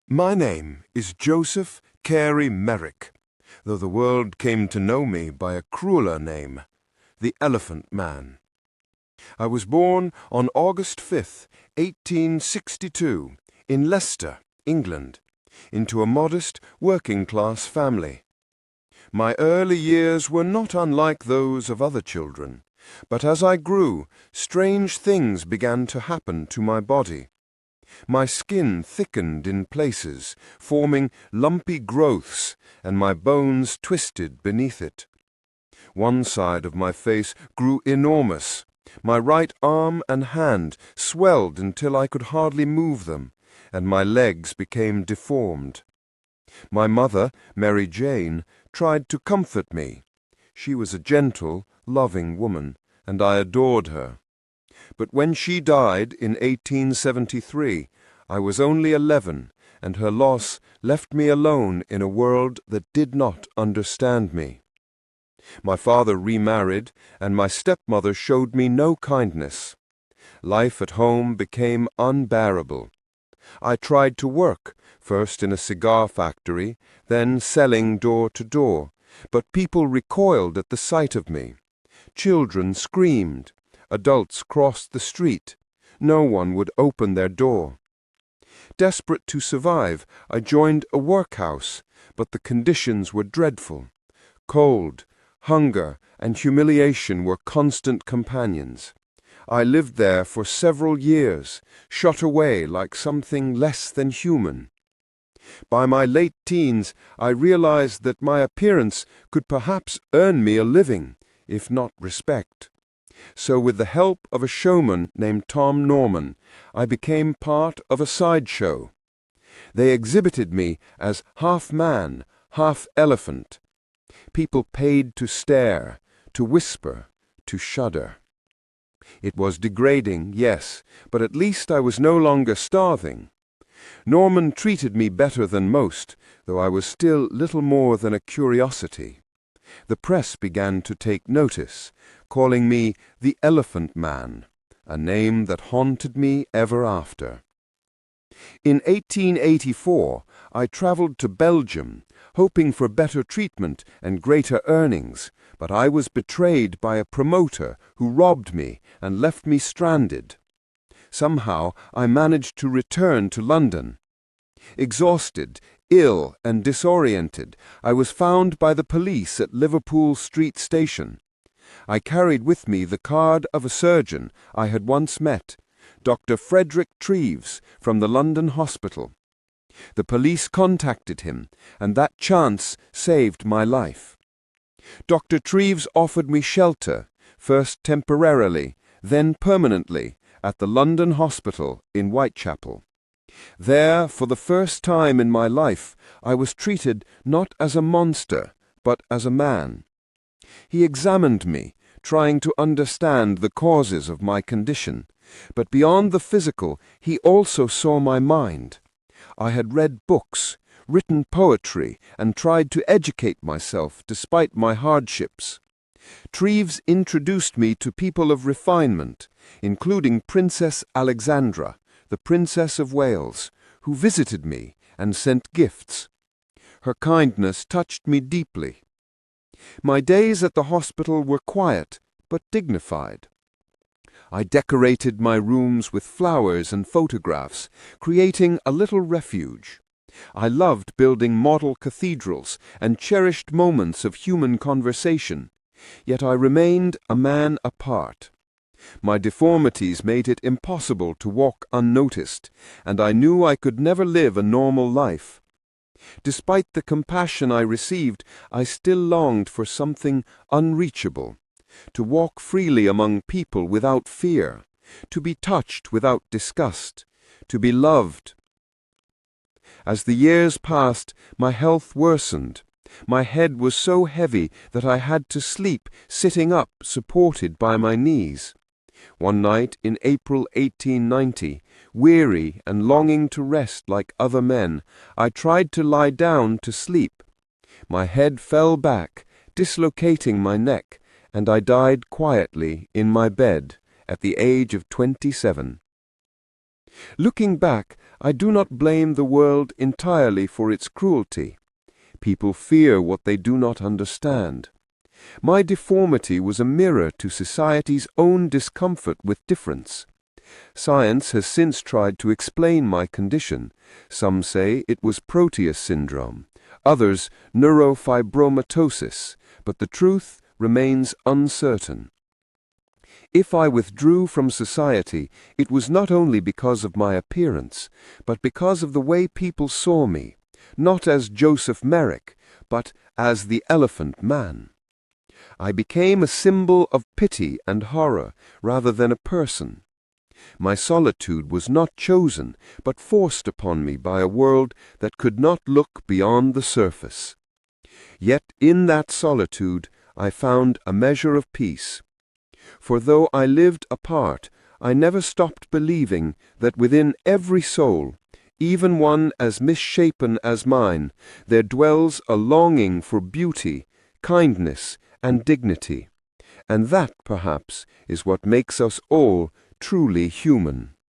My name is Joseph Carey Merrick, though the world came to know me by a crueler name, the Elephant Man. I was born on August 5th, 1862, in Leicester, England, into a modest working-class family. My early years were not unlike those of other children, but as I grew, strange things began to happen to my body. My skin thickened in places, forming lumpy growths, and my bones twisted beneath it. One side of my face grew enormous. My right arm and hand swelled until I could hardly move them, and my legs became deformed. My mother, Mary Jane, tried to comfort me. She was a gentle, loving woman, and I adored her. But when she died in 1873, I was only 11, and her loss left me alone in a world that did not understand me. My father remarried, and my stepmother showed me no kindness. Life at home became unbearable. I tried to work, first in a cigar factory, then selling door to door, but people recoiled at the sight of me. Children screamed. Adults crossed the street. No one would open their door. Desperate to survive, I joined a workhouse, but the conditions were dreadful. Cold, hunger, and humiliation were constant companions. I lived there for several years, shut away like something less than human. By my late teens, I realized that my appearance could perhaps earn me a living, if not respect. So with the help of a showman named Tom Norman, I became part of a sideshow. They exhibited me as half man, half elephant. People paid to stare, to whisper, to shudder. It was degrading, yes, but at least I was no longer starving. Norman treated me better than most, though I was still little more than a curiosity. The press began to take notice, calling me the Elephant Man, a name that haunted me ever after. In 1884, I traveled to Belgium, hoping for better treatment and greater earnings, but I was betrayed by a promoter who robbed me and left me stranded. Somehow I managed to return to London. Exhausted, ill, and disoriented, I was found by the police at Liverpool Street Station. I carried with me the card of a surgeon I had once met, Dr. Frederick Treves, from the London hospital. The police contacted him, and that chance saved my life. Dr. Treves offered me shelter, first temporarily, then permanently, at the London hospital in Whitechapel. There, for the first time in my life, I was treated not as a monster, but as a man. He examined me, trying to understand the causes of my condition, but beyond the physical, he also saw my mind. I had read books, written poetry, and tried to educate myself despite my hardships. Treves introduced me to people of refinement, including Princess Alexandra, the Princess of Wales, who visited me and sent gifts. Her kindness touched me deeply. My days at the hospital were quiet, but dignified. I decorated my rooms with flowers and photographs, creating a little refuge. I loved building model cathedrals and cherished moments of human conversation, yet I remained a man apart. My deformities made it impossible to walk unnoticed, and I knew I could never live a normal life. Despite the compassion I received, I still longed for something unreachable, to walk freely among people without fear, to be touched without disgust, to be loved. As the years passed, my health worsened. My head was so heavy that I had to sleep sitting up, supported by my knees. One night in April 1890, weary and longing to rest like other men, I tried to lie down to sleep. My head fell back, dislocating my neck, and I died quietly in my bed at the age of 27. Looking back, I do not blame the world entirely for its cruelty. People fear what they do not understand. My deformity was a mirror to society's own discomfort with difference. Science has since tried to explain my condition. Some say it was Proteus syndrome, others neurofibromatosis, but the truth remains uncertain. If I withdrew from society, it was not only because of my appearance, but because of the way people saw me, not as Joseph Merrick, but as the Elephant Man. I became a symbol of pity and horror rather than a person. My solitude was not chosen, but forced upon me by a world that could not look beyond the surface. Yet in that solitude I found a measure of peace. For though I lived apart, I never stopped believing that within every soul, even one as misshapen as mine, there dwells a longing for beauty, kindness, and dignity. And that, perhaps, is what makes us all truly human.